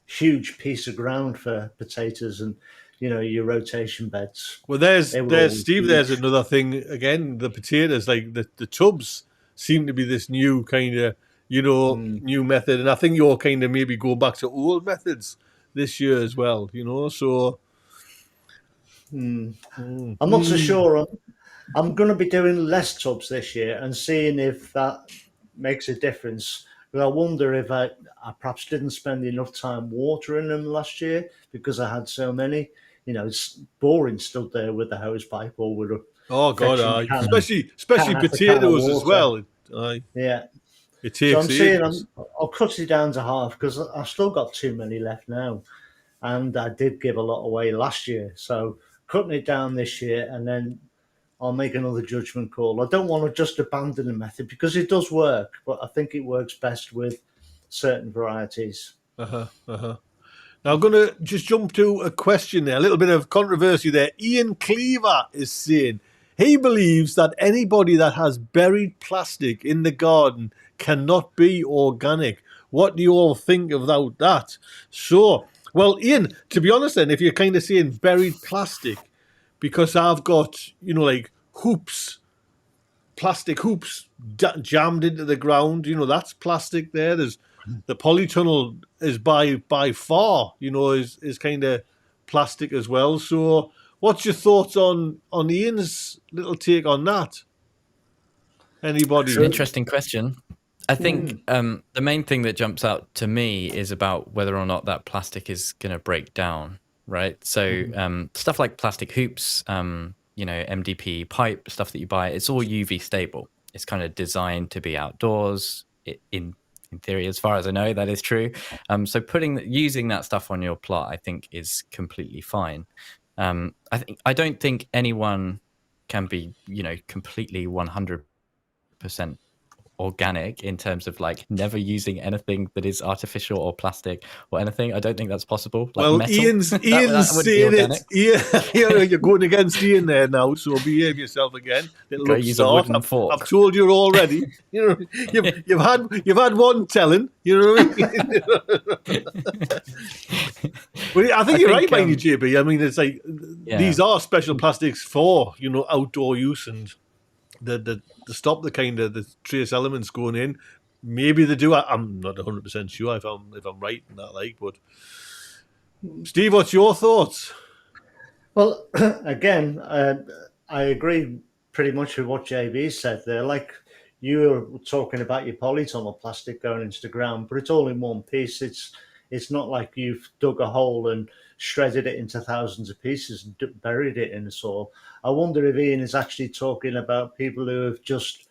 S2: huge piece of ground for potatoes and your rotation beds.
S1: Well,
S2: They were
S1: there's
S2: always
S1: Steve. There's
S2: huge.
S1: another thing again. The potatoes, like the tubs, seem to be this new kind of new method, and I think you're kind of maybe go back to old methods this year as well. So
S2: I'm not so sure. I'm going to be doing less tubs this year and seeing if that makes a difference. But I wonder if I perhaps didn't spend enough time watering them last year because I had so many. It's boring stood there with the hose pipe or with a
S1: oh god,
S2: fetching
S1: especially
S2: can after can of
S1: potatoes as
S2: water.
S1: well. Aye,
S2: Yeah.
S1: it
S2: So
S1: takes
S2: I'm saying
S1: ages.
S2: I'll cut it down to half because I've still got too many left now. And I did give a lot away last year. So cutting it down this year, and then I'll make another judgment call. I don't want to just abandon the method because it does work, but I think it works best with certain varieties.
S1: Now I'm going to just jump to a question there, a little bit of controversy there. Ian Cleaver is saying he believes that anybody that has buried plastic in the garden cannot be organic. What do you all think about that? So, well, Ian, to be honest then, if you're kind of saying buried plastic, because I've got, like hoops, plastic hoops jammed into the ground. That's plastic there. There's the polytunnel is by far, is kind of plastic as well. So, what's your thoughts on Ian's little take on that?
S3: It's an
S1: Anybody?
S3: interesting question. I think the main thing that jumps out to me is about whether or not that plastic is going to break down, right? So stuff like plastic hoops, MDP pipe, stuff that you buy, it's all UV stable. It's kind of designed to be outdoors. In theory, as far as I know, that is true. So using that stuff on your plot, I think, is completely fine. I don't think anyone can be, completely 100% organic in terms of like never using anything that is artificial or plastic or anything. I don't think that's possible. Like
S1: Well,
S3: metal,
S1: Ian's
S3: that wouldn't be
S1: saying
S3: organic.
S1: it. You're going against Ian there now, so behave yourself again. Little
S3: Go use a
S1: upstart.
S3: wooden fork.
S1: I've told you already. You've had one telling. You know what I mean? Well, I think you're right, mind you, JB. I mean, it's like these are special plastics for outdoor use and the to stop the kind of the trace elements going in. Maybe they do. I'm not 100% sure if I'm right in that, but Steve, what's your thoughts?
S2: Well, again, I agree pretty much with what JB said there. Like you were talking about your polytunnel plastic going into the ground, but it's all in one piece. It's not like you've dug a hole and shredded it into thousands of pieces and buried it in the soil. I wonder if Ian is actually talking about people who have just,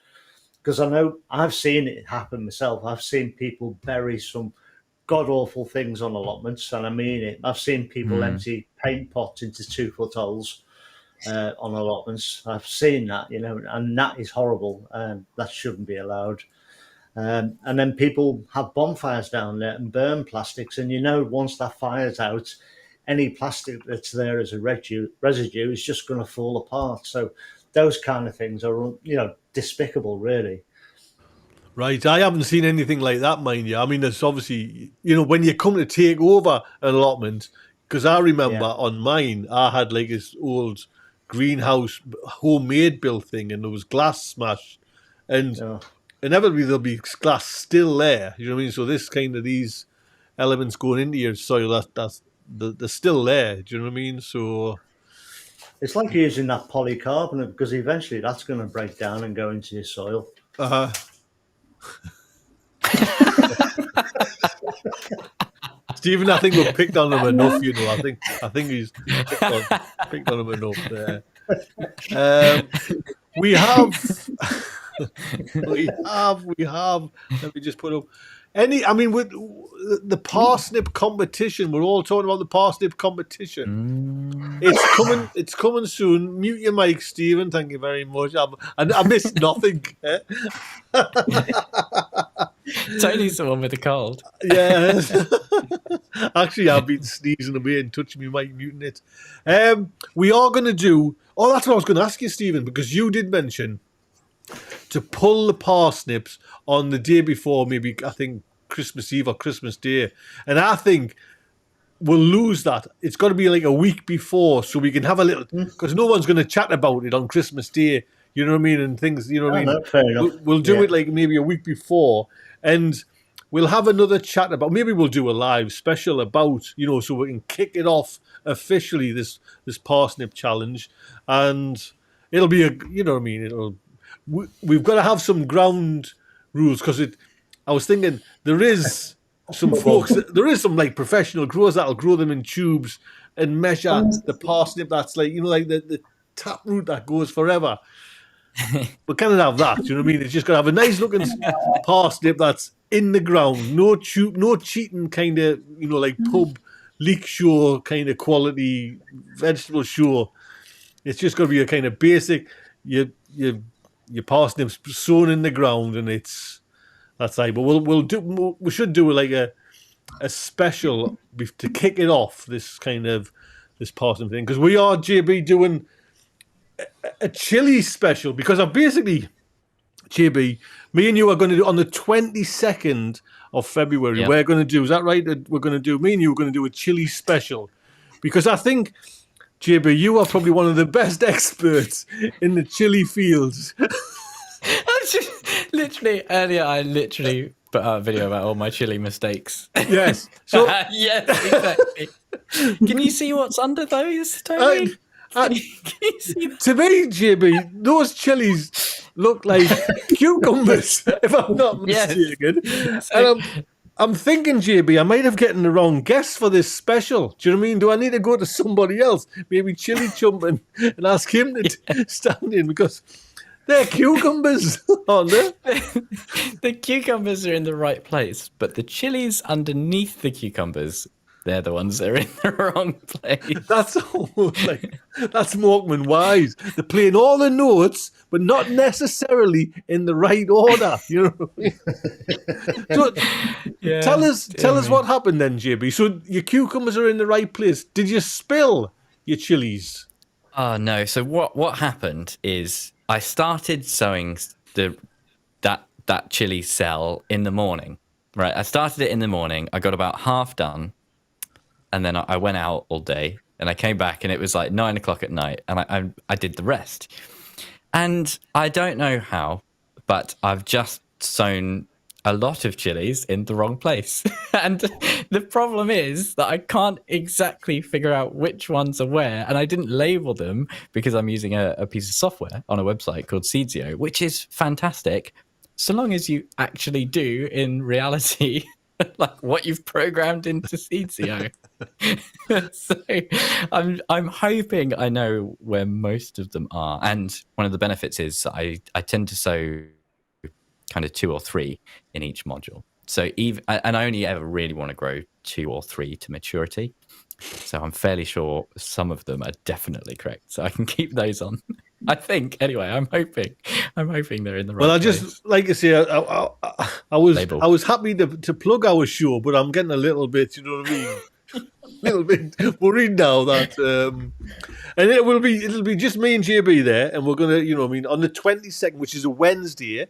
S2: because I know I've seen it happen myself. I've seen people bury some god awful things on allotments, and I mean it. I've seen people empty paint pots into 2-foot holes on allotments. I've seen that, and that is horrible. That shouldn't be allowed. And then people have bonfires down there and burn plastics, and once that fire's out, any plastic that's there as a residue is just going to fall apart. So those kind of things are, despicable, really.
S1: Right, I haven't seen anything like that, mind you. I mean, there's obviously, when you come to take over an allotment, because I remember on mine, I had like this old greenhouse, homemade built thing, and there was glass smashed, and inevitably there'll be glass still there. You know what I mean? So this kind of these elements going into your soil, they're still there. Do you know what I mean? So
S2: It's like using that polycarbonate because eventually that's going to break down and go into your soil.
S1: Uh-huh. Stephen, I think we've picked on him enough. You know, I think he's picked on him enough there. We have. we have. Let me just put up with the parsnip competition. We're all talking about the parsnip competition. It's coming soon. Mute your mic, Stephen. Thank you very much. I missed nothing.
S3: Tony's the one with the cold.
S1: Yes. Actually, I've been sneezing away and touching my mic, muting it. We are going to do. Oh, that's what I was going to ask you, Stephen, because you did mention to pull the parsnips on the day before, maybe I think Christmas Eve or Christmas Day, and I think we'll lose that. It's got to be like a week before, so we can have a little, because no one's going to chat about it on Christmas Day. You know what I mean? And things, you know what I mean?
S2: No, fair enough.
S1: We'll do it like maybe a week before, and we'll have another chat about. Maybe we'll do a live special about, you know, so we can kick it off officially this parsnip challenge, and it'll be you know what I mean? We've got to have some ground rules because I was thinking there is some folks, there is some like professional growers that'll grow them in tubes and measure the parsnip that's like, you know, like the tap root that goes forever. We can't have that. You know what I mean? It's just got to have a nice looking parsnip that's in the ground, no tube, no cheating kind of, you know, like pub leek show kind of quality vegetable show. It's just got to be a kind of basic. Your parsnips sown in the ground, and that's like. But we should do like a special to kick it off. This parsnip thing, because we are JB doing a chili special, because I've basically, JB, me and you are going to do on the 22nd of February.
S3: Yep.
S1: We're going to do, is that right? We're going to do, me and you are going to do a chili special, because I think, JB, you are probably one of the best experts in the chili fields.
S3: Literally, earlier I literally put out a video about all my chili mistakes.
S1: Yes. So
S3: yes, exactly. Can you see what's under those, Tony? Can you see that?
S1: To me, JB, those chilies look like cucumbers, if I'm not mistaken.
S3: Yes.
S1: And I'm thinking, JB, I might have gotten the wrong guess for this special. Do you know what I mean? Do I need to go to somebody else, maybe Chili Chumpin, and ask him to stand in? Because they're cucumbers, aren't they?
S3: The cucumbers are in the right place, but the chilies underneath the cucumbers, they're the ones that are in the wrong place.
S1: That's almost like, that's Morkman wise. They're playing all the notes, but not necessarily in the right order. You know what I mean? So, tell us what happened then, JB. So your cucumbers are in the right place. Did you spill your chilies?
S3: Oh no! So what happened is I started sowing that chili cell in the morning. Right, I started it in the morning. I got about half done. And then I went out all day, and I came back, and it was like 9 o'clock at night, and I did the rest. And I don't know how, but I've just sown a lot of chilies in the wrong place. And the problem is that I can't exactly figure out which ones are where, and I didn't label them because I'm using a piece of software on a website called Seedsio, which is fantastic, so long as you actually do in reality like what you've programmed into Seedsio. So I'm hoping I know where most of them are, and one of the benefits is I tend to sow kind of 2 or 3 in each module. So and I only ever really want to grow 2 or 3 to maturity. So I'm fairly sure some of them are definitely correct. So I can keep those on. I think anyway. I'm hoping they're in the right.
S1: Well, I
S3: place.
S1: just like to say, I was happy to plug our show, but I'm getting a little bit, you know what I mean, a little bit worried now that, and it'll be just me and JB there, and we're gonna, you know, what I mean, on the 22nd, which is a Wednesday.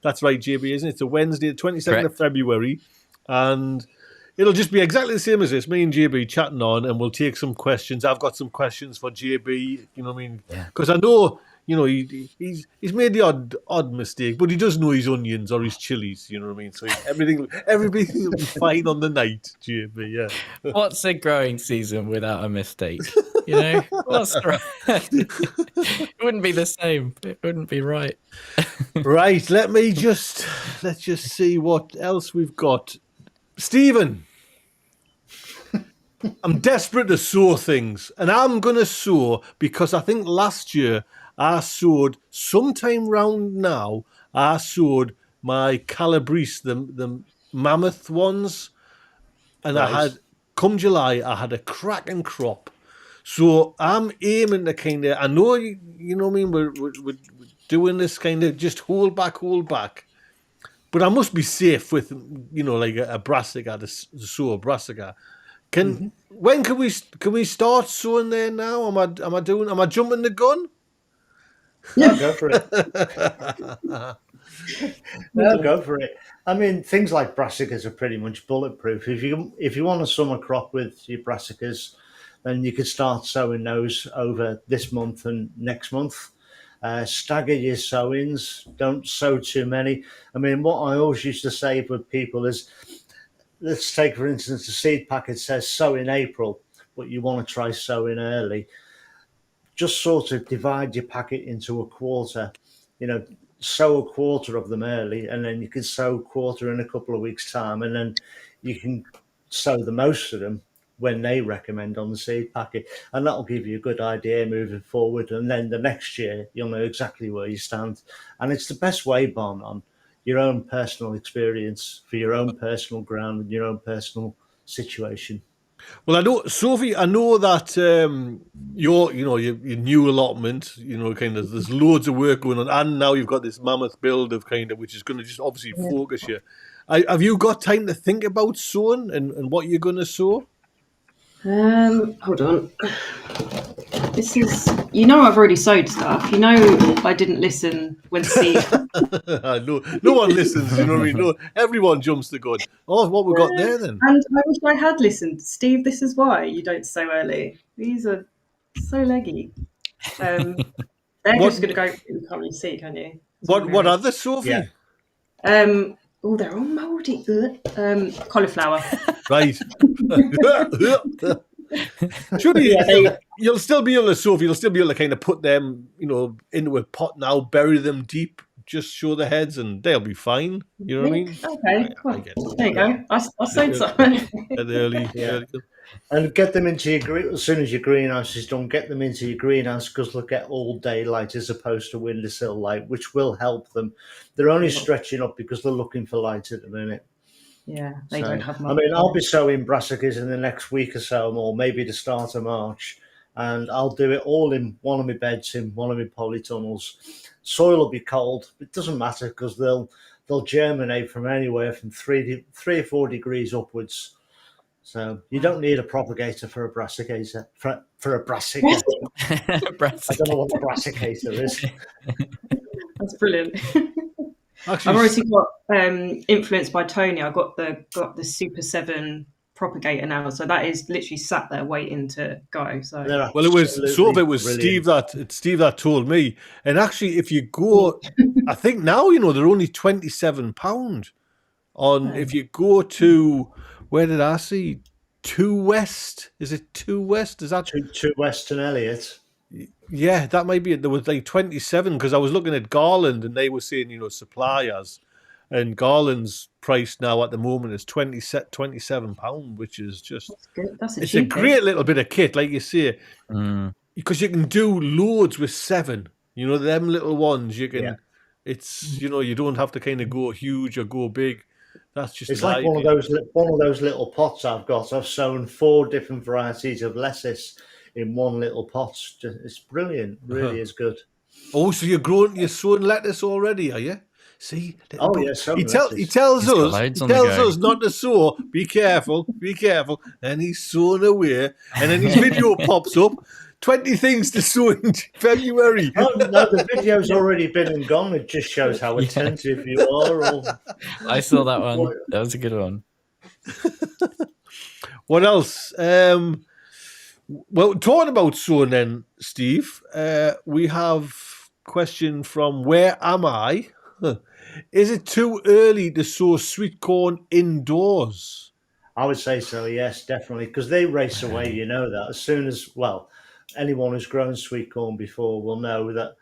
S1: That's right, JB, isn't it? It's a Wednesday, the 22nd of February, and it'll just be exactly the same as this. Me and JB chatting on, and we'll take some questions. I've got some questions for JB, you know what I mean? Because I know he's made the odd mistake, but he does know his onions or his chilies. You know what I mean? So everything will be fine on the night, JB. Yeah.
S3: What's a growing season without a mistake? You know, it wouldn't be the same. It wouldn't be right.
S1: Right. Let's just see what else we've got. Stephen, I'm desperate to sow things, and I'm going to sow because I think last year I sowed sometime round now. I sowed my Calabrese, the mammoth ones, and
S2: Right.
S1: I had come July I had a cracking crop. So I'm aiming to kind of, I know you know what I mean. We're doing this kind of just hold back, but I must be safe with like a brassica to sow a brassica. When can we start sowing there now? Am I jumping the gun?
S2: No, go for it. No, go for it. I mean, things like brassicas are pretty much bulletproof. If you want a summer crop with your brassicas, then you could start sowing those over this month and next month. Stagger your sowings. Don't sow too many. I mean, what I always used to say with people is, let's take, for instance, the seed packet says sow in April, but you want to try sowing early. Just sort of divide your packet into a quarter, sow a quarter of them early, and then you can sow a quarter in a couple of weeks' time, and then you can sow the most of them when they recommend on the seed packet, and that'll give you a good idea moving forward. And then the next year you'll know exactly where you stand, and it's the best way, Bon, on your own personal experience for your own personal ground and your own personal situation.
S1: Well, I know, Sophie. I know that your new allotment. Kind of there's loads of work going on, and now you've got this mammoth build of kind of which is going to just obviously focus you. Have you got time to think about sowing and what you're going to sow?
S4: Hold on. This is, I've already sowed stuff. I didn't listen when Steve.
S1: No one listens. You know what I mean? No, everyone jumps the gun. Oh, what we got there then?
S4: And I wish I had listened, Steve. This is why you don't sow early. These are so leggy. They're just going to go. You can't really see, can you?
S1: What other, Sophie?
S2: Yeah.
S4: Oh, they're all mouldy. Cauliflower.
S1: Right. Surely you'll still be able to, Sophie, you'll still be able to kind of put them, into a pot now, bury them deep, just show the heads, and they'll be fine. You know what I mean?
S4: Okay, cool. There you go. I sowed some.
S1: Early.
S2: And get them into your as soon as your greenhouse is done. Get them into your greenhouse because they'll get all daylight as opposed to windowsill light, which will help them. They're only stretching up because they're looking for light at the minute.
S4: Yeah, they don't have much.
S2: I mean, I'll be sowing brassicas in the next week or so, or maybe the start of March, and I'll do it all in one of my beds, in one of my polytunnels. Soil will be cold, but it doesn't matter because they'll germinate from anywhere from 3 or 4 degrees upwards. So you don't need a propagator for a brassicator. For a brassica. I don't know what a brassicator is.
S4: That's brilliant.
S1: Actually,
S4: I've already got influenced by Tony. I got the Super 7 propagator now, so that is literally sat there waiting to go. So
S1: well, it was Steve that told me. And actually, if you go, I think now they're only £27 on. If you go to, where did I see 2 West? Is it 2 West? Is that
S2: 2 West and Elliott?
S1: Yeah, that might be it. There was like 27 because I was looking at Garland and they were saying, suppliers, and Garland's price now at the moment is £27, which is just
S4: that's good.
S1: It's a great little bit of kit, like you say, because you can do loads with 7. Them little ones you can. Yeah. It's you don't have to kind of go huge or go big. That's just
S2: it's like one of those little pots I've got. I've sown 4 different varieties of lettuce in one little pot. It's brilliant. Really is good.
S1: Oh, so you're sowing lettuce already, are you? See?
S2: Yes.
S1: He tells us not to sow. Be careful. And he's sowing away. And then his video pops up. 20 things to sow in February.
S2: Oh, no, the video's already been and gone. It just shows how attentive you are.
S3: I saw that one. That was a good one.
S1: What else? Well, talking about sowing then, Steve, we have question from Where Am I? Is it too early to sow sweet corn indoors?
S2: I would say so, yes, definitely, because they race away. You know that as soon as anyone who's grown sweet corn before will know that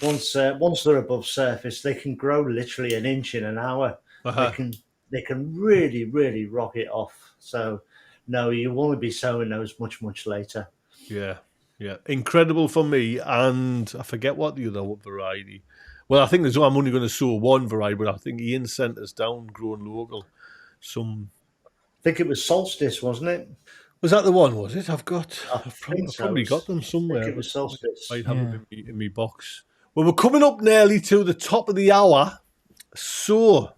S2: once they're above surface, they can grow literally an inch in an hour. They
S1: Uh-huh.
S2: can really really rock it off. So no, you want to be sowing those much later.
S1: Yeah, yeah. Incredible for me, and I forget what the other variety. Well, I think I'm only going to sow one variety, but I think Ian sent us down growing local.
S2: I think it was solstice, wasn't it?
S1: Was that the one? Was it? I've
S2: Think so.
S1: probably got them
S2: I
S1: somewhere.
S2: think it was solstice.
S1: Might have them in my box. Well, we're coming up nearly to the top of the hour, so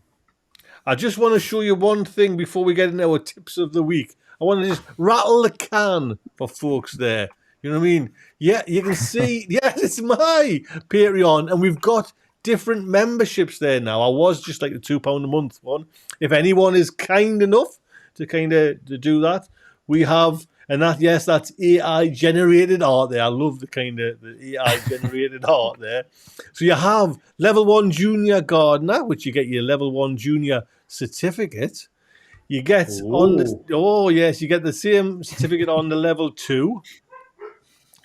S1: I just want to show you one thing before we get into our tips of the week. I want to just rattle the can for folks there. You know what I mean? Yeah, you can see. Yes, it's my Patreon, and we've got different memberships there now. I was just like the £2 a month one. If anyone is kind enough to to do that, we have, and that's AI generated art there. I love the AI generated art there. So you have level 1 junior gardener, which you get your level 1 junior certificate. You get you get the same certificate on the level 2.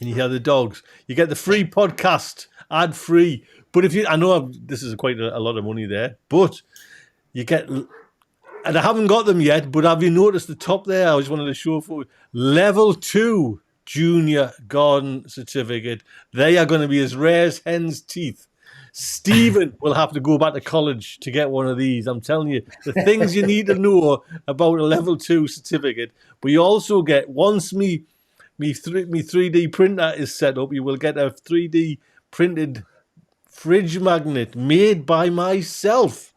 S1: And you hear the dogs. You get the free podcast, ad free. But I know this is quite a lot of money there, but you get, and I haven't got them yet, but have you noticed the top there? I just wanted to show for you. Level 2 junior garden certificate. They are going to be as rare as hen's teeth. Stephen will have to go back to college to get one of these. I'm telling you, the things you need to know about a level 2 certificate. But you also get, once me 3D printer is set up, you will get a 3D printed fridge magnet made by myself.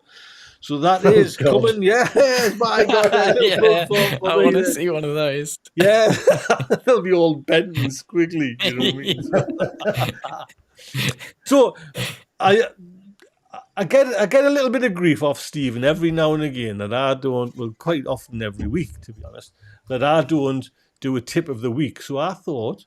S1: So that is coming. Yes, my God.
S3: I want to see one of those.
S1: Yeah, they'll be all bent and squiggly. You know what I mean? So I get a little bit of grief off Stephen every now and again that I don't, well, quite often every week, to be honest, that I don't do a tip of the week. So I thought,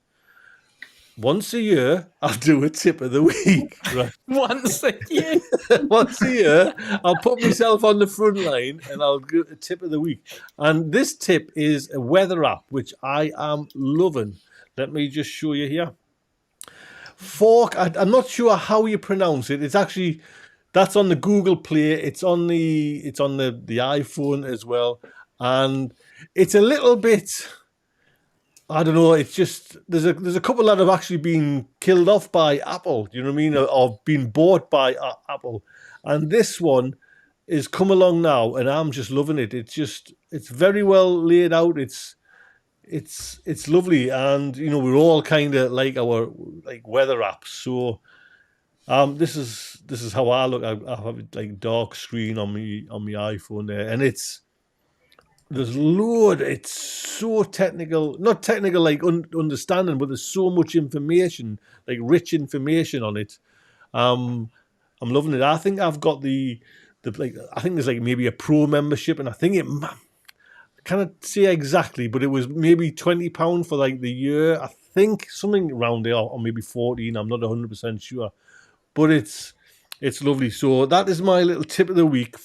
S1: once a year, I'll do a tip of the week. Right?
S3: Once a year?
S1: Once a year, I'll put myself on the front line and I'll do a tip of the week. And this tip is a weather app, which I am loving. Let me just show you here. Fork, I'm not sure how you pronounce it. It's actually, that's on the Google Play. It's on the iPhone as well. And it's a little bit, I don't know, it's just, there's a couple that have actually been killed off by Apple, do you know what I mean, or been bought by Apple. And this one is come along now, and I'm just loving it. It's very well laid out. It's lovely, and you know, we're all kind of like our weather apps. So this is how I look. I have a dark screen on my iPhone there, and there's it's so technical, not technical like understanding, but there's so much information, like rich information on it. I'm loving it. I think I've got I think there's maybe a pro membership, and I think I can't say exactly, but it was maybe £20 for the year. I think something around there, or maybe 14. I'm not 100% sure, but it's lovely. So that is my little tip of the week.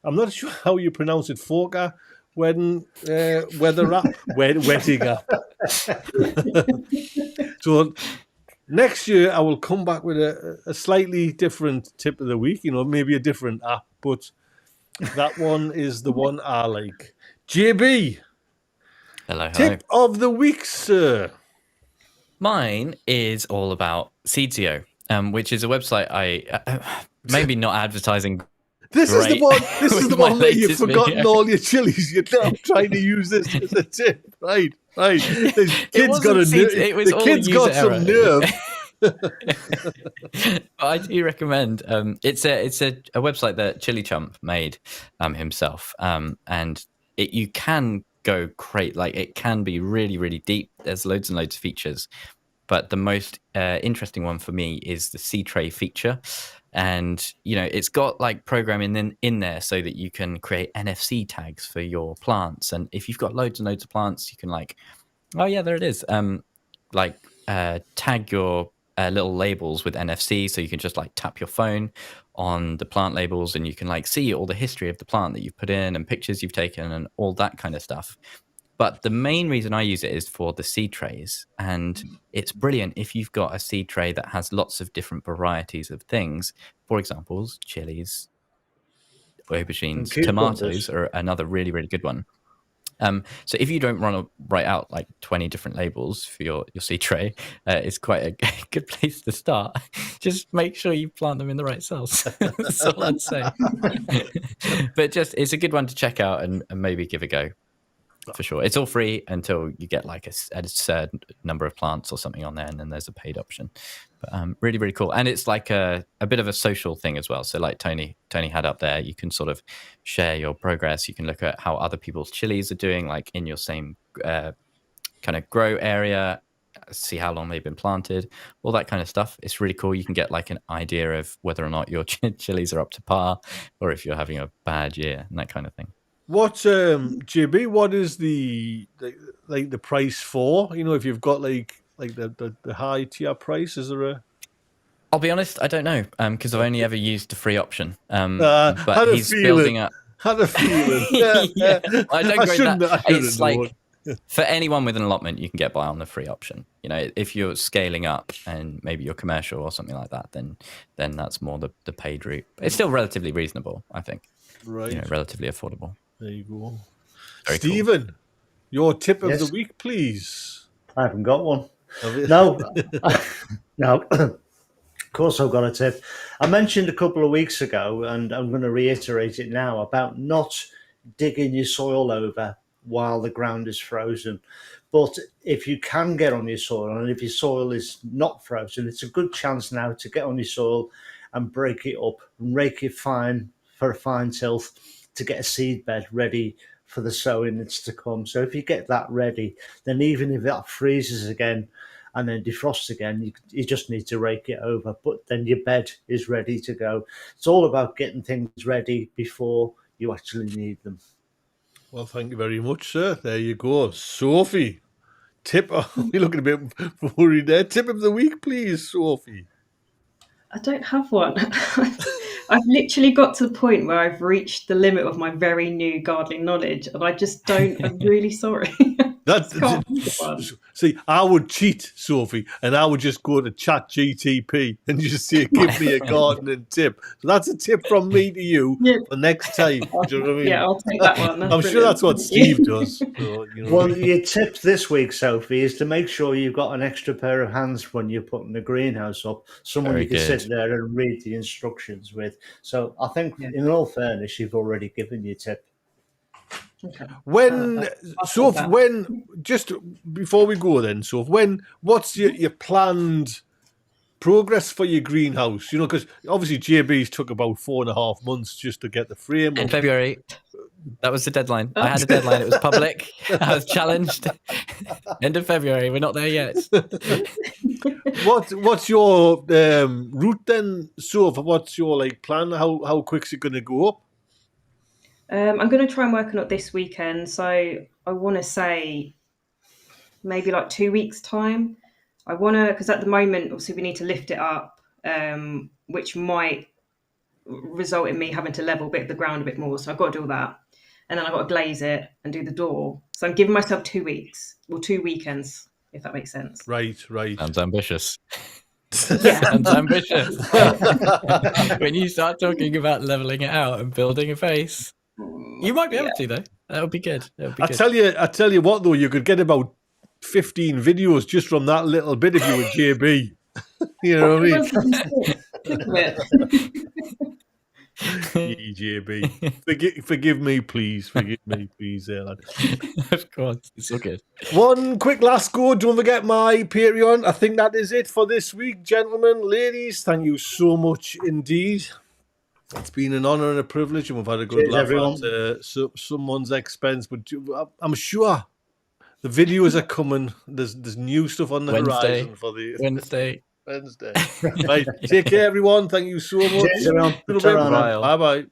S1: I'm not sure how you pronounce it. Forka. Weather app, wedding app. So next year I will come back with a slightly different tip of the week. You know, maybe a different app, but that one is the one I like. JB,
S3: Hello.
S1: tip of the week, sir.
S3: Mine is all about Seedsio, which is a website maybe not advertising.
S1: This is the one. This is the one where you've forgotten
S3: video.
S1: all your chilies. You're now trying to use this as a tip, right? The kid's got the kid's got some nerve.
S3: I do recommend. It's a website that Chili Chump made himself, and you can go create, it can be really really deep. There's loads and loads of features, but the most interesting one for me is the sea tray feature. And, you know, it's got programming in there so that you can create NFC tags for your plants. And if you've got loads and loads of plants, you can oh yeah, there it is. Tag your little labels with NFC, so you can just like tap your phone on the plant labels, and you can like see all the history of the plant that you've put in and pictures you've taken and all that kind of stuff. But the main reason I use it is for the seed trays, and it's brilliant if you've got a seed tray that has lots of different varieties of things. For example, chilies, aubergines, tomatoes are another really, really good one. So if you don't write out like 20 different labels for your seed tray, it's quite a good place to start. Just make sure you plant them in the right cells. That's all I'd say. But just, it's a good one to check out and maybe give a go. For sure. It's all free until you get like a certain number of plants or something on there, and then there's a paid option. But really, really cool. And it's like a bit of a social thing as well. So like Tony had up there, you can sort of share your progress. You can look at how other people's chilies are doing, like in your same kind of grow area, see how long they've been planted, all that kind of stuff. It's really cool. You can get like an idea of whether or not your chilies are up to par or if you're having a bad year and that kind of thing.
S1: What JB? What is the price for? You know, if you've got like the high tier price, is there a?
S3: I'll be honest, I don't know, because I've only ever used the free option.
S1: But he's building up. Had a feeling.
S3: Yeah, I don't grade that. It's
S1: known.
S3: like for anyone with an allotment, you can get by on the free option. You know, if you're scaling up and maybe you're commercial or something like that, then that's more the paid route. It's still relatively reasonable, I think.
S1: Right.
S3: You know, relatively affordable.
S1: There you go.
S3: Very
S1: Stephen,
S3: cool.
S1: your tip of the week, please.
S2: I haven't got one. No. No. Of course I've got a tip. I mentioned a couple of weeks ago, and I'm going to reiterate it now, about not digging your soil over while the ground is frozen. But if you can get on your soil, and if your soil is not frozen, it's a good chance now to get on your soil and break it up and rake it fine for a fine tilth, to get a seed bed ready for the sowing that's to come. So if you get that ready, then even if that freezes again and then defrosts again, you just need to rake it over, but then your bed is ready to go. It's all about getting things ready before you actually need them.
S1: Well, thank you very much, sir. There you go. Sophie, tip. You're looking a bit worried there. Tip of the week, please, Sophie.
S4: I don't have one. I've literally got to the point where I've reached the limit of my very new gardening knowledge, and I just don't. I'm really sorry.
S1: See, I would cheat, Sophie, and I would just go to ChatGTP and just say, "Give me a gardening tip." So that's a tip from me to you for next time. Do you know what I mean?
S4: Yeah, I'll take that one.
S1: I'm sure that's what Steve does. So, you know.
S2: Well, your tip this week, Sophie, is to make sure you've got an extra pair of hands when you're putting the greenhouse up. Someone you can sit there and read the instructions with. So I think, in all fairness, you've already given your tip.
S4: Okay.
S1: When just before we go then, so what's your planned progress for your greenhouse? You know, because obviously JB's took about 4.5 months just to get the frame.
S3: In February, that was the deadline. I had a deadline. It was public. I was challenged. End of February. We're not there yet.
S1: What's your route then, Soph? What's your plan? How quick's it going to go up?
S4: I'm going to try and work on it this weekend. So I want to say maybe like 2 weeks' time. I want to, because at the moment, obviously, we need to lift it up, which might result in me having to level the ground a bit more. So I've got to do all that. And then I've got to glaze it and do the door. So I'm giving myself 2 weeks, or 2 weekends, if that makes sense.
S1: Right.
S3: Sounds ambitious.
S4: Yeah.
S3: Sounds ambitious. When you start talking about leveling it out and building a face, you might be able to, though. That would be good.
S1: I tell you what, though, you could get about 15 videos just from that little bit if you were JB. You know what I mean? JB. Forgive me, please. Forgive me, please, lad.
S3: Of course. It's all good.
S1: One quick last go. Don't forget my Patreon. I think that is it for this week, gentlemen, ladies. Thank you so much indeed. It's been an honour and a privilege, and we've had a good laugh at someone's expense. But I'm sure the videos are coming. There's new stuff on the horizon for the Wednesday. Right. Take care, everyone. Thank you so much.
S2: Bye bye.